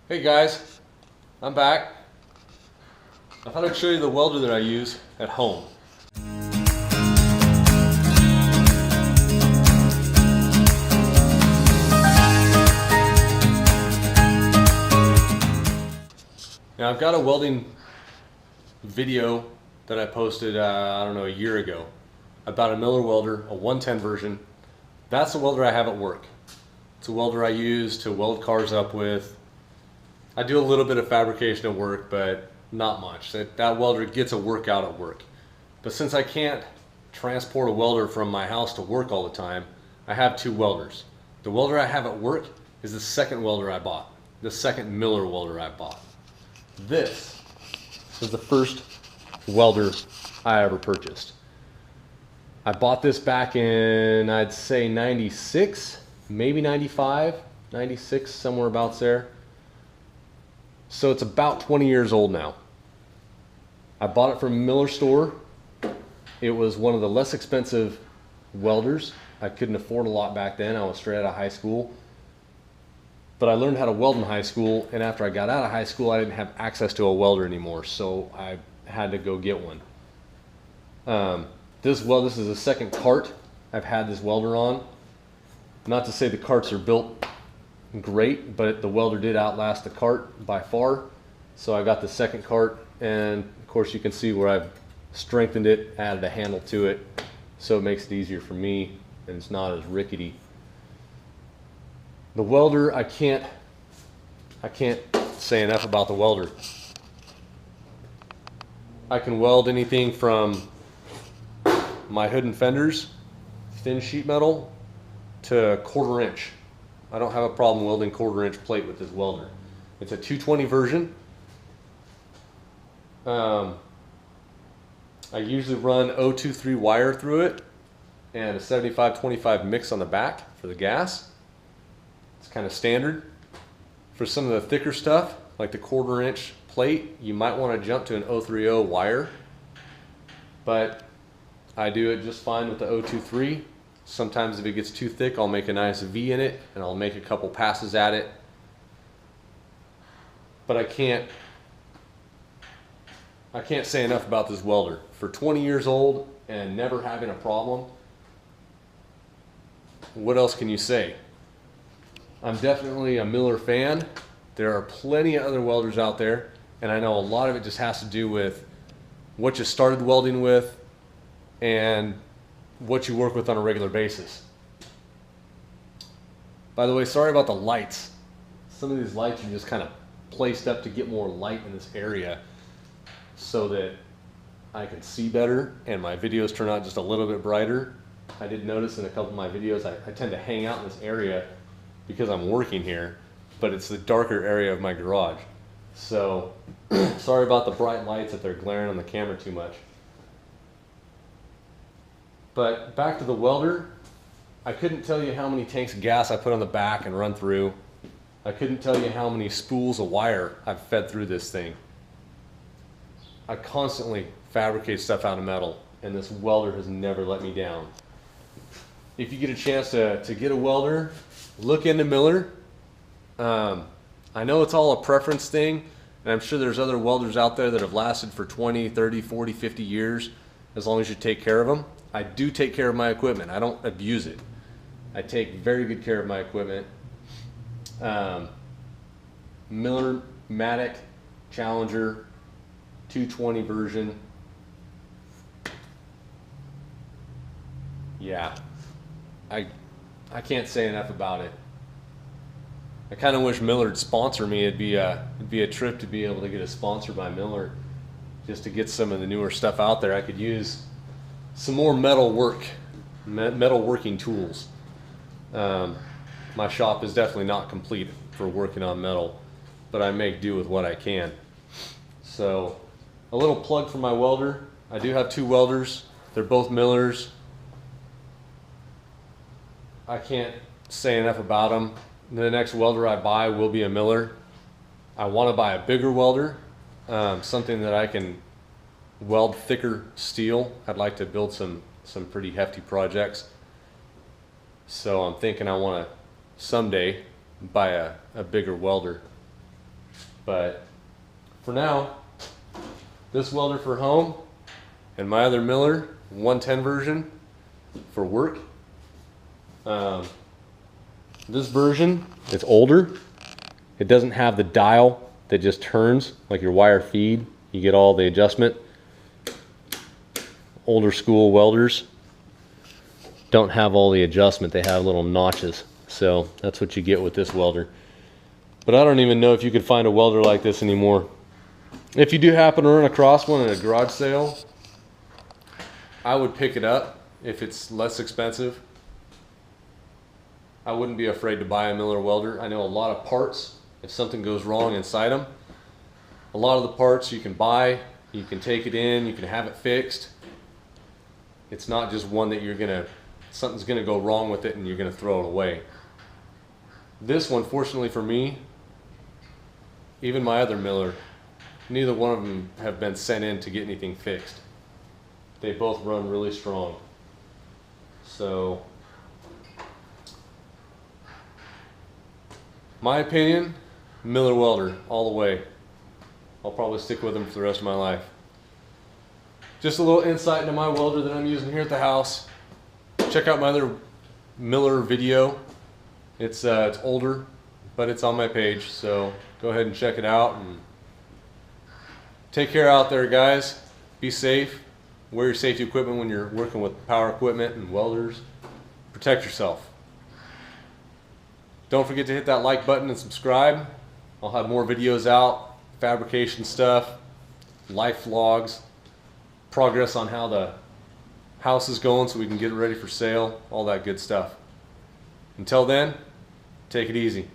Hey guys, I'm back. I thought I'd show you the welder that I use at home. Now I've got a welding video that I posted, I don't know, a year ago about a Miller welder, a 110 version. That's the welder I have at work. It's a welder I use to weld cars up with. I do a little bit of fabrication at work, but not much. That welder gets a workout at work. But since I can't transport a welder from my house to work all the time, I have two welders. The welder I have at work is the second welder I bought, the second Miller welder I bought. This is the first welder I ever purchased. I bought this back in, I'd say 96, maybe 95, 96, somewhere about there. So it's about 20 years old now. I bought it from a Miller store. It was one of the less expensive welders. I couldn't afford a lot back then. I was straight out of high school. But I learned how to weld in high school, and after I got out of high school, I didn't have access to a welder anymore, so I had to go get one. This is the second cart I've had this welder on. Not to say the carts are built great, but the welder did outlast the cart by far. So I got the second cart, and of course you can see where I've strengthened it, added a handle to it, so it makes it easier for me and it's not as rickety. The welder, I can't say enough about the welder. I can weld anything from my hood and fenders, thin sheet metal, to 1/4 inch. I don't have a problem welding 1/4 inch plate with this welder. It's a 220 version. I usually run 023 wire through it and a 75-25 mix on the back for the gas. It's kind of standard. For some of the thicker stuff, like the 1/4 inch plate, you might want to jump to an 030 wire. But I do it just fine with the 023. Sometimes if it gets too thick, I'll make a nice V in it and I'll make a couple passes at it. But I can't say enough about this welder. For 20 years old and never having a problem, what else can you say? I'm definitely a Miller fan. There are plenty of other welders out there, and I know a lot of it just has to do with what you started welding with and what you work with on a regular basis. By the way, sorry about the lights. Some of these lights are just kind of placed up to get more light in this area so that I can see better and my videos turn out just a little bit brighter. I did notice in a couple of my videos I tend to hang out in this area because I'm working here, but it's the darker area of my garage. So sorry about the bright lights if they're glaring on the camera too much. But back to the welder, I couldn't tell you how many tanks of gas I put on the back and run through. I couldn't tell you how many spools of wire I've fed through this thing. I constantly fabricate stuff out of metal, and this welder has never let me down. If you get a chance to get a welder, look into Miller. I know it's all a preference thing, and I'm sure there's other welders out there that have lasted for 20, 30, 40, 50 years, as long as you take care of them. I do take care of my equipment. I don't abuse it. I take very good care of my equipment. Millermatic Challenger 220 version. Yeah, I can't say enough about it. I kind of wish Miller would sponsor me. It'd be a trip to be able to get a sponsor by Miller, just to get some of the newer stuff out there. I could use some more metal working tools. My shop is definitely not complete for working on metal, but I make do with what I can. So a little plug for my welder. I do have two welders. They're both Millers. I can't say enough about them. The next welder I buy will be a Miller. I want to buy a bigger welder, something that I can weld thicker steel. I'd like to build some pretty hefty projects. So I'm thinking I want to someday buy a bigger welder. But for now, this welder for home and my other Miller 110 version for work. This version, it's older. It doesn't have the dial that just turns like your wire feed. You get all the adjustment. Older school welders don't have all the adjustment. They have little notches. So that's what you get with this welder. But I don't even know if you could find a welder like this anymore. If you do happen to run across one in a garage sale, I would pick it up if it's less expensive. I wouldn't be afraid to buy a Miller welder. I know a lot of parts, if something goes wrong inside them, a lot of the parts you can buy, you can take it in, you can have it fixed. It's not just one that something's gonna go wrong with it and you're gonna throw it away. This one, fortunately for me, even my other Miller, neither one of them have been sent in to get anything fixed. They both run really strong. So, my opinion, Miller welder all the way. I'll probably stick with them for the rest of my life. Just a little insight into my welder that I'm using here at the house. Check out my other Miller video. It's older, but it's on my page, so go ahead and check it out. And take care out there, guys. Be safe. Wear your safety equipment when you're working with power equipment and welders. Protect yourself. Don't forget to hit that like button and subscribe. I'll have more videos out, fabrication stuff, life vlogs, progress on how the house is going so we can get it ready for sale, all that good stuff. Until then, take it easy.